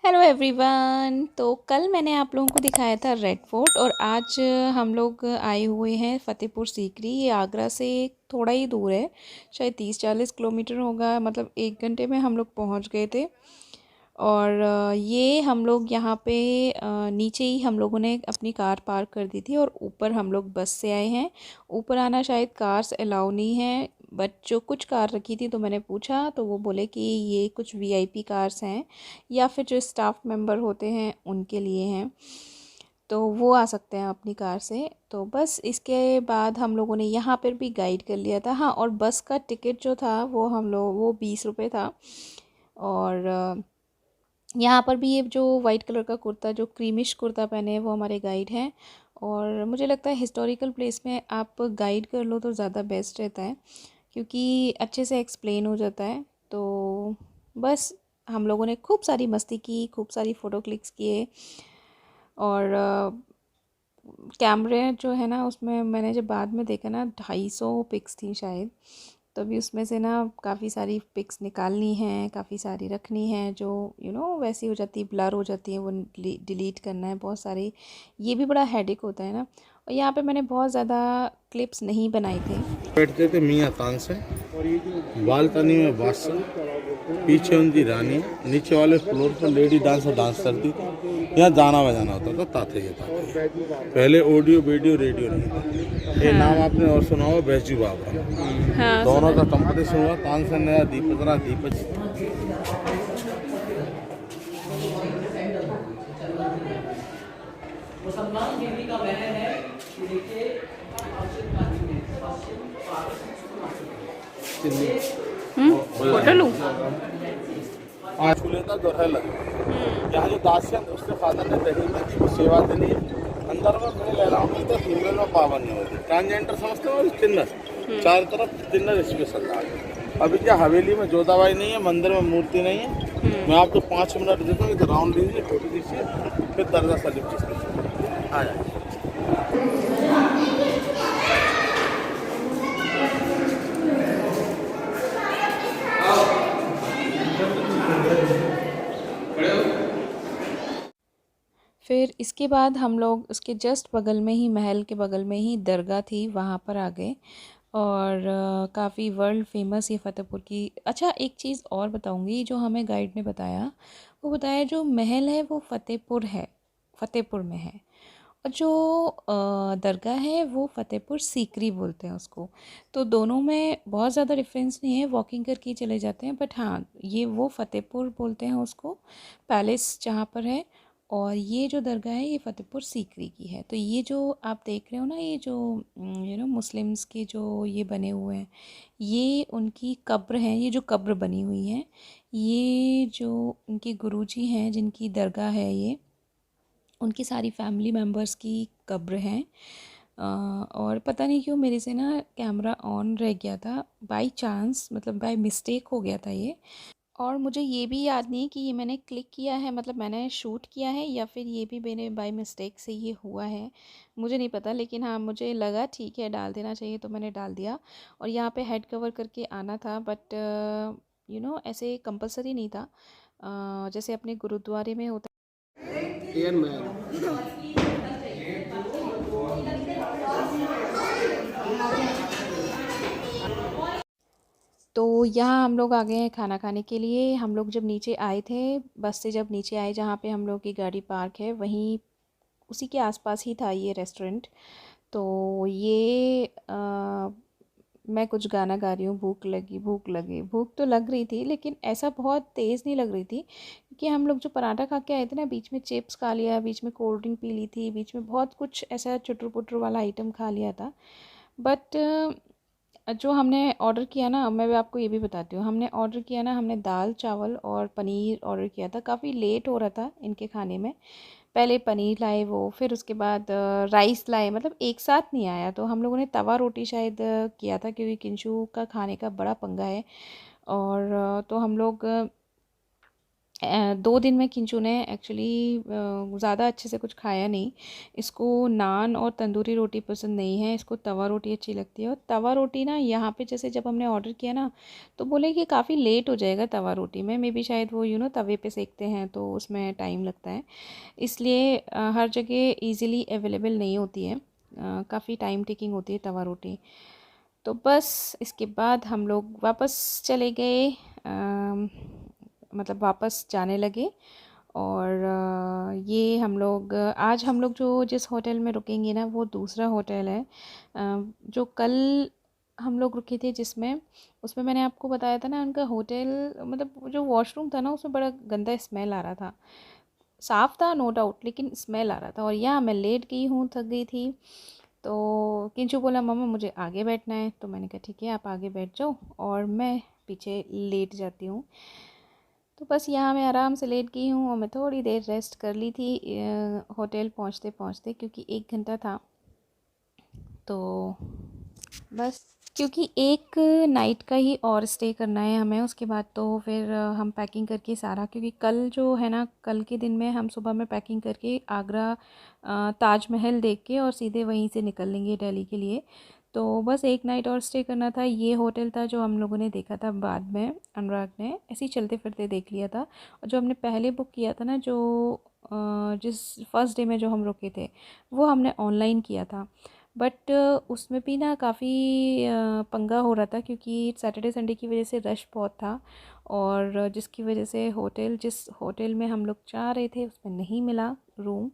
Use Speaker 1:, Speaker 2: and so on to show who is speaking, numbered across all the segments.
Speaker 1: Hello everyone. तो कल मैंने आप लोगों को दिखाया था रेड फोर्ट और आज हम लोग आए हुए हैं फ़तेहपुर सीकरी। ये आगरा से थोड़ा ही दूर है, शायद 30-40 किलोमीटर होगा। मतलब 1 घंटे में हम लोग पहुंच गए थे। और ये हम लोग यहाँ पे नीचे ही हम लोगों ने अपनी कार पार्क कर दी थी और ऊपर हम लोग बस से आए हैं। ऊपर आना शायद कार्स अलाउ नहीं है, बट जो कुछ कार रखी थी तो मैंने पूछा तो वो बोले कि ये कुछ वीआईपी कार्स हैं या फिर जो स्टाफ मेंबर होते हैं उनके लिए हैं, तो वो आ सकते हैं अपनी कार से। तो बस इसके बाद हम लोगों ने यहाँ पर भी गाइड कर लिया था। हाँ, और बस का टिकट जो था वो 20 रुपये था। और यहाँ पर भी ये जो वाइट कलर का कुर्ता, जो क्रीमिश कुर्ता पहने हैं, वो हमारे गाइड हैं। और मुझे लगता है हिस्टोरिकल प्लेस में आप गाइड कर लो तो ज़्यादा बेस्ट रहता है, क्योंकि अच्छे से एक्सप्लेन हो जाता है। तो बस हम लोगों ने खूब सारी मस्ती की, खूब सारी फ़ोटो क्लिक्स किए। और कैमरे जो है ना, उसमें मैंने जब बाद में देखा ना 250 पिक्स थी शायद। तो अभी उसमें से ना काफ़ी सारी पिक्स निकालनी हैं, काफ़ी सारी रखनी हैं, जो वैसी हो जाती है, ब्लर हो जाती है, वो डिलीट करना है बहुत सारी। ये भी बड़ा हेडेक होता है ना। और यहाँ पे मैंने बहुत ज़्यादा क्लिप्स नहीं बनाए थे।
Speaker 2: बैठते थे मियाँ तानसे, बालकनी में बादशाह, पीछे उनकी रानी, नीचे वाले फ्लोर पर लेडी डांसर डांस करती थी। यहाँ गाना बजाना होता था ताते के ताते। पहले ऑडियो वीडियो रेडियो नहीं था। ये नाम
Speaker 1: हाँ
Speaker 2: आपने और सुना होगा, बैजू बाबरा।
Speaker 1: हाँ,
Speaker 2: दोनों
Speaker 1: सुना
Speaker 2: का
Speaker 1: है।
Speaker 2: कंपटीशन हुआ, तानसेन ने दीपक दीपक।
Speaker 3: मुसलमान देवी का महल है कि देखिए
Speaker 1: फोटो लूँ?
Speaker 2: आज खुले था दोहरा लगे। यहाँ जो दासियां उसके फादर ने दही दी थी, वो सेवा देनी है। अंदर में मेल अलाउ नहीं था, फीमेल में पावन नहीं होती। ट्रांसजेंडर समझते हो, चिन्नर चारों तरफ चिन्नर स्पेशल था। अभी क्या हवेली में जोधाबाई नहीं है, मंदिर में मूर्ति नहीं है। मैं आपको 5 मिनट देता हूँ, इधर राउंड लीजिए, फोटो दीजिए, फिर दरगाह शरीफ जिसमें आ जाए।
Speaker 1: फिर इसके बाद हम लोग उसके जस्ट बगल में ही, महल के बगल में ही दरगाह थी, वहाँ पर आ गए। और काफ़ी वर्ल्ड फेमस ये फ़तेहपुर की। अच्छा, एक चीज़ और बताऊँगी, जो हमें गाइड ने बताया, वो बताया जो महल है वो फ़तेहपुर है, फ़तेहपुर में है। और जो दरगाह है वो फ़तेहपुर सीकरी बोलते हैं उसको। तो दोनों में बहुत ज़्यादा डिफरेंस नहीं है, वॉकिंग करके ही चले जाते हैं। बट हाँ, ये वो फ़तेहपुर बोलते हैं उसको, पैलेस जहाँ पर है। और ये जो दरगाह है ये फ़तेहपुर सीकरी की है। तो ये जो आप देख रहे हो ना, ये जो मुस्लिम्स के जो ये बने हुए हैं, ये उनकी कब्र हैं। ये जो कब्र बनी हुई है, ये जो उनके गुरुजी हैं, जिनकी दरगाह है ये, उनकी सारी फैमिली मेम्बर्स की कब्र हैं। और पता नहीं क्यों मेरे से ना कैमरा ऑन रह गया था, बाय चांस, मतलब बाय मिस्टेक हो गया था ये। और मुझे ये भी याद नहीं कि ये मैंने क्लिक किया है, मतलब मैंने शूट किया है, या फिर ये भी मैंने बाय मिस्टेक से ये हुआ है, मुझे नहीं पता। लेकिन हाँ, मुझे लगा ठीक है डाल देना चाहिए, तो मैंने डाल दिया। और यहाँ पे हेड कवर करके आना था, बट ऐसे कंपलसरी नहीं था, जैसे अपने गुरुद्वारे में होता तो यहाँ हम लोग आ गए हैं खाना खाने के लिए। हम लोग जब नीचे आए थे, बस से जब नीचे आए, जहाँ पे हम लोग की गाड़ी पार्क है, वहीं उसी के आसपास ही था ये रेस्टोरेंट। तो ये मैं कुछ गाना गा रही हूँ, भूख लगी भूख लगी। भूख तो लग रही थी, लेकिन ऐसा बहुत तेज़ नहीं लग रही थी, क्योंकि हम लोग जो पराठा खा के आए थे ना, बीच में चिप्स खा लिया, बीच में कोल्ड ड्रिंक पी ली थी, बीच में बहुत कुछ ऐसा चुटर पुटर वाला आइटम खा लिया था। बट जो हमने ऑर्डर किया ना, मैं भी आपको ये भी बताती हूँ, हमने ऑर्डर किया ना, हमने दाल चावल और पनीर ऑर्डर किया था। काफ़ी लेट हो रहा था इनके खाने में। पहले पनीर लाए वो, फिर उसके बाद राइस लाए, मतलब एक साथ नहीं आया। तो हम लोगों ने तवा रोटी शायद किया था, क्योंकि किंशु का खाने का बड़ा पंगा है। और तो हम लोग 2 दिन में किंचू ने एक्चुअली ज़्यादा अच्छे से कुछ खाया नहीं। इसको नान और तंदूरी रोटी पसंद नहीं है, इसको तवा रोटी अच्छी लगती है। और तवा रोटी ना यहाँ पे जैसे जब हमने ऑर्डर किया ना तो बोले कि काफ़ी लेट हो जाएगा तवा रोटी में, मे बी शायद वो तवे पे सेकते हैं तो उसमें टाइम लगता है, इसलिए हर जगह ईज़िली अवेलेबल नहीं होती है, काफ़ी टाइम टेकिंग होती है तवा रोटी। तो बस इसके बाद हम लोग वापस चले गए, मतलब वापस जाने लगे। और ये हम लोग आज हम लोग जो जिस होटल में रुकेंगे ना वो दूसरा होटल है, जो कल हम लोग रुके थे जिसमें, उसमें मैंने आपको बताया था ना उनका होटल, मतलब जो वॉशरूम था ना उसमें बड़ा गंदा स्मेल आ रहा था। साफ़ था नो डाउट, लेकिन स्मेल आ रहा था। और यहाँ मैं लेट गई हूँ, थक गई थी। तो किंचू बोला मम्मा मुझे आगे बैठना है, तो मैंने कहा ठीक है आप आगे बैठ जाओ और मैं पीछे लेट जाती हूँ। तो बस यहाँ मैं आराम से लेट गई हूँ और मैं थोड़ी देर रेस्ट कर ली थी होटल पहुँचते पहुँचते, क्योंकि 1 घंटा था। तो बस क्योंकि एक नाइट का ही और स्टे करना है हमें, उसके बाद तो फिर हम पैकिंग करके सारा, क्योंकि कल जो है ना कल के दिन में हम सुबह में पैकिंग करके आगरा ताजमहल देख के और सीधे वहीं से निकल लेंगे दिल्ली के लिए। तो बस एक नाइट और स्टे करना था। ये होटल था जो हम लोगों ने देखा था बाद में, अनुराग ने ऐसे ही चलते फिरते देख लिया था। और जो हमने पहले बुक किया था ना, जो जिस फर्स्ट डे में जो हम रुके थे वो हमने ऑनलाइन किया था, बट उसमें भी ना काफ़ी पंगा हो रहा था, क्योंकि सैटरडे संडे की वजह से रश बहुत था। और जिसकी वजह से जिस होटल में हम लोग जा रहे थे उसमें नहीं मिला रूम।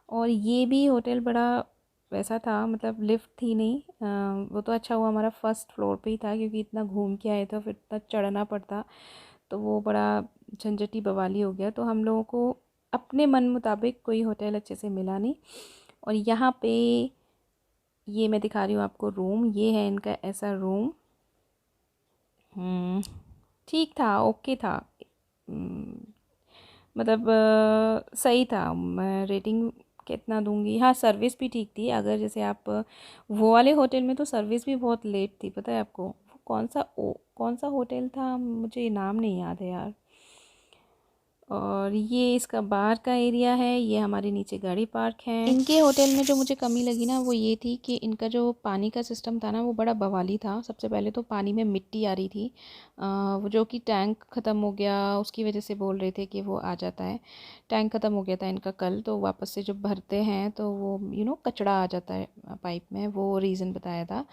Speaker 1: और ये भी होटल बड़ा वैसा था, मतलब लिफ्ट थी नहीं। वो तो अच्छा हुआ हमारा फर्स्ट फ्लोर पे ही था, क्योंकि इतना घूम के आए थे फिर इतना चढ़ना पड़ता, तो वो बड़ा झंझटी बवाली हो गया। तो हम लोगों को अपने मन मुताबिक कोई होटल अच्छे से मिला नहीं। और यहाँ पे ये मैं दिखा रही हूँ आपको रूम, ये है इनका ऐसा रूम। ठीक था, ओके था, मतलब सही था। मैं रेटिंग कितना दूंगी, हाँ सर्विस भी ठीक थी। अगर जैसे आप वो वाले होटल में तो सर्विस भी बहुत लेट थी, पता है आपको। वो कौन सा होटल था, मुझे नाम नहीं याद है यार। और ये इसका बाहर का एरिया है, ये हमारे नीचे गाड़ी पार्क है। इनके होटल में जो मुझे कमी लगी ना वो ये थी कि इनका जो पानी का सिस्टम था ना वो बड़ा बवाली था। सबसे पहले तो पानी में मिट्टी आ रही थी, वो जो कि टैंक ख़त्म हो गया उसकी वजह से बोल रहे थे कि वो आ जाता है। टैंक ख़त्म हो गया था इनका कल, तो वापस से जब भरते हैं तो वो कचड़ा आ जाता है पाइप में, वो रीज़न बताया था।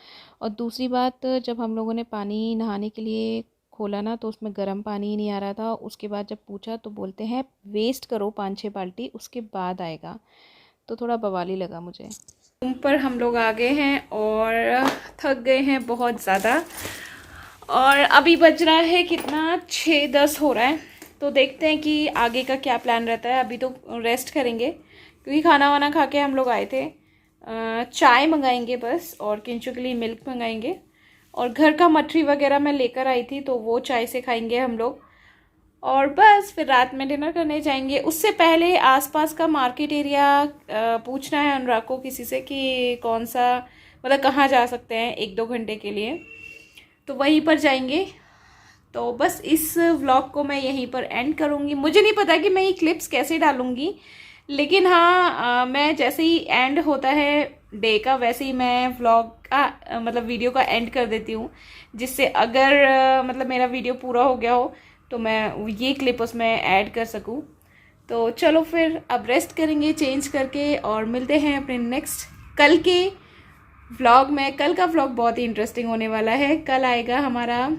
Speaker 1: और दूसरी बात, जब हम लोगों ने पानी नहाने के लिए खोला ना तो उसमें गर्म पानी ही नहीं आ रहा था। उसके बाद जब पूछा तो बोलते हैं वेस्ट करो 5-6 बाल्टी उसके बाद आएगा। तो थोड़ा बवाली लगा मुझे। रूम पर हम लोग आ गए हैं और थक गए हैं बहुत ज़्यादा। और अभी बज रहा है कितना, 6:10 हो रहा है। तो देखते हैं कि आगे का क्या प्लान रहता है। अभी तो रेस्ट करेंगे क्योंकि खाना वाना खा के हम लोग आए थे। चाय मंगाएंगे बस, और किंचू के लिए मिल्क मंगाएंगे। और घर का मठरी वगैरह मैं लेकर आई थी तो वो चाय से खाएंगे हम लोग। और बस फिर रात में डिनर करने जाएंगे। उससे पहले आसपास का मार्केट एरिया पूछना है अनुराग को किसी से कि कौन सा, मतलब कहाँ जा सकते हैं 1-2 घंटे के लिए, तो वहीं पर जाएंगे। तो बस इस व्लॉग को मैं यहीं पर एंड करूँगी। मुझे नहीं पता कि मैं ये क्लिप्स कैसे डालूँगी, लेकिन हाँ मैं जैसे ही एंड होता है डे का वैसे ही मैं व्लॉग का मतलब वीडियो का एंड कर देती हूँ, जिससे अगर मतलब मेरा वीडियो पूरा हो गया हो तो मैं ये क्लिप उसमें ऐड कर सकूँ। तो चलो फिर अब रेस्ट करेंगे चेंज करके, और मिलते हैं अपने नेक्स्ट कल के व्लॉग में। कल का व्लॉग बहुत ही इंटरेस्टिंग होने वाला है। कल आएगा हमारा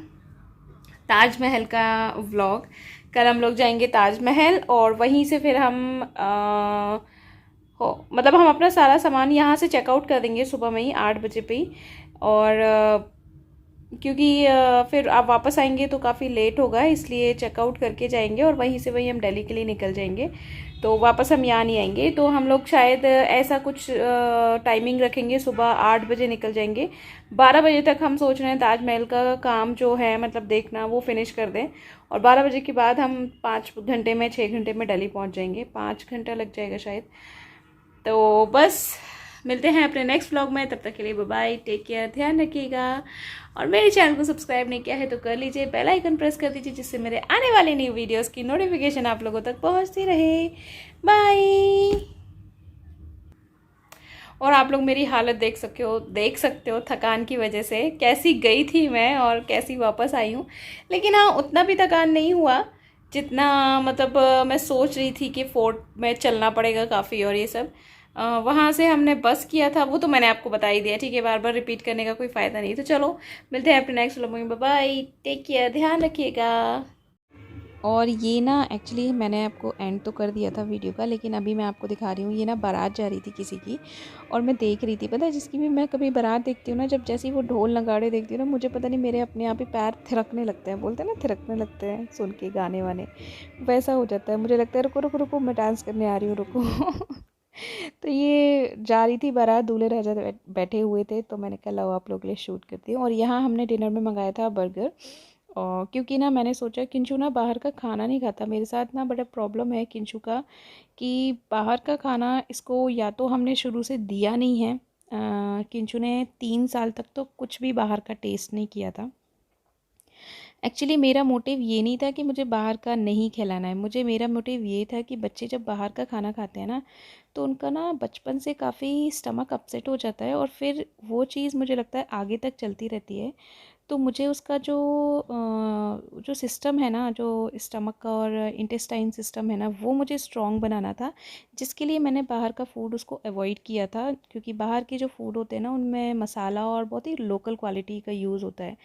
Speaker 1: ताजमहल का व्लॉग। कल हम लोग जाएंगे ताजमहल और वहीं से फिर हम मतलब हम अपना सारा सामान यहाँ से चेकआउट कर देंगे सुबह में ही 8 बजे पे ही। और क्योंकि फिर आप वापस आएंगे तो काफ़ी लेट होगा, इसलिए चेकआउट करके जाएंगे और वहीं से वहीं हम दिल्ली के लिए निकल जाएंगे। तो वापस हम यहाँ नहीं आएंगे। तो हम लोग शायद ऐसा कुछ टाइमिंग रखेंगे, सुबह 8 बजे निकल जाएंगे। 12 बजे तक हम सोच रहे हैं ताजमहल का काम जो है मतलब देखना वो फिनिश कर दें, और 12 बजे के बाद हम 5 घंटे में 6 घंटे में दिल्ली पहुँच जाएंगे। 5 घंटा लग जाएगा शायद। तो बस मिलते हैं अपने नेक्स्ट व्लॉग में, तब तक के लिए बाय बाय, टेक केयर, ध्यान रखिएगा। और मेरे चैनल को सब्सक्राइब नहीं किया है तो कर लीजिए, बेल आइकन प्रेस कर दीजिए, जिससे मेरे आने वाले न्यू वीडियोस की नोटिफिकेशन आप लोगों तक पहुंचती रहे। बाय। और आप लोग मेरी हालत देख सकते हो थकान की वजह से, कैसी गई थी मैं और कैसी वापस आई हूँ। लेकिन हाँ, उतना भी थकान नहीं हुआ जितना मतलब मैं सोच रही थी कि फोर्ट में चलना पड़ेगा काफ़ी और ये सब। वहाँ से हमने बस किया था, वो तो मैंने आपको बता ही दिया, ठीक है, बार बार रिपीट करने का कोई फ़ायदा नहीं। तो चलो मिलते हैं अपने नेक्स्ट व्लॉग में, बाय बाय, टेक केयर, ध्यान रखिएगा। और ये ना एक्चुअली मैंने आपको एंड तो कर दिया था वीडियो का, लेकिन अभी मैं आपको दिखा रही हूँ। ये ना बारात जा रही थी किसी की, और मैं देख रही थी, पता है, जिसकी भी मैं कभी बारात देखती हूँ ना, जब जैसे ही वो ढोल नगाड़े देखती हूँ ना, मुझे पता नहीं मेरे अपने आप ही पैर थिरकने लगते हैं, बोलते हैं ना थिरकने लगते हैं सुन के गाने वाने, वैसा हो जाता है। मुझे लगता है रुको रुको रुको, मैं डांस करने आ रही हूँ, रुको। तो ये जा रही थी बारात, दूल्हे राजा बैठे हुए थे, तो मैंने कहा लो आप लोग के लिए शूट करती हूँ। और यहाँ हमने डिनर में मंगाया था बर्गर, और क्योंकि ना मैंने सोचा किंचू ना बाहर का खाना नहीं खाता, मेरे साथ ना बड़ा प्रॉब्लम है किंचू का, कि बाहर का खाना इसको या तो हमने शुरू से दिया नहीं है। किंचू ने 3 साल तक तो कुछ भी बाहर का टेस्ट नहीं किया था। एक्चुअली मेरा मोटिव ये नहीं था कि मुझे बाहर का नहीं खिलाना है, मेरा मोटिव ये था कि बच्चे जब बाहर का खाना खाते हैं ना, तो उनका ना बचपन से काफ़ी स्टमक अपसेट हो जाता है, और फिर वो चीज़ मुझे लगता है आगे तक चलती रहती है। तो मुझे उसका जो सिस्टम है ना, जो स्टमक का और इंटेस्टाइन सिस्टम है ना, वो मुझे स्ट्रॉन्ग बनाना था, जिसके लिए मैंने बाहर का फ़ूड उसको अवॉइड किया था। क्योंकि बाहर के जो फ़ूड होते हैं ना, उनमें मसाला और बहुत ही लोकल क्वालिटी का यूज़ होता है।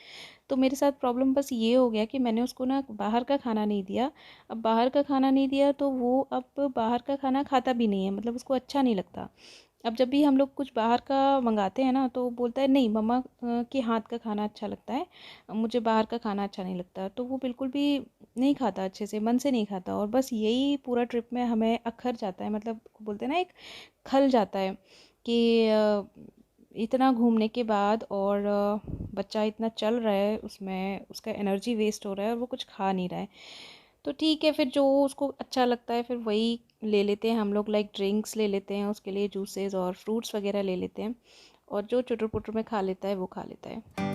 Speaker 1: तो मेरे साथ प्रॉब्लम बस ये हो गया कि मैंने उसको ना बाहर का खाना नहीं दिया। अब बाहर का खाना नहीं दिया तो वो अब बाहर का खाना खाता भी नहीं है, मतलब उसको अच्छा नहीं लगता। अब जब भी हम लोग कुछ बाहर का मंगाते हैं ना, तो बोलता है नहीं मम्मा के हाथ का खाना अच्छा लगता है, मुझे बाहर का खाना अच्छा नहीं लगता। तो वो बिल्कुल भी नहीं खाता, अच्छे से मन से नहीं खाता, और बस यही पूरा ट्रिप में हमें अखर जाता है, मतलब बोलते हैं ना एक खल जाता है कि इतना घूमने के बाद और बच्चा इतना चल रहा है, उसमें उसका एनर्जी वेस्ट हो रहा है और वो कुछ खा नहीं रहा है। तो ठीक है, फिर जो उसको अच्छा लगता है फिर वही ले लेते हैं हम लोग, लाइक ड्रिंक्स ले लेते हैं उसके लिए, जूसेस और फ्रूट्स वगैरह ले लेते हैं, और जो चुटर पुटर में खा लेता है वो खा लेता है।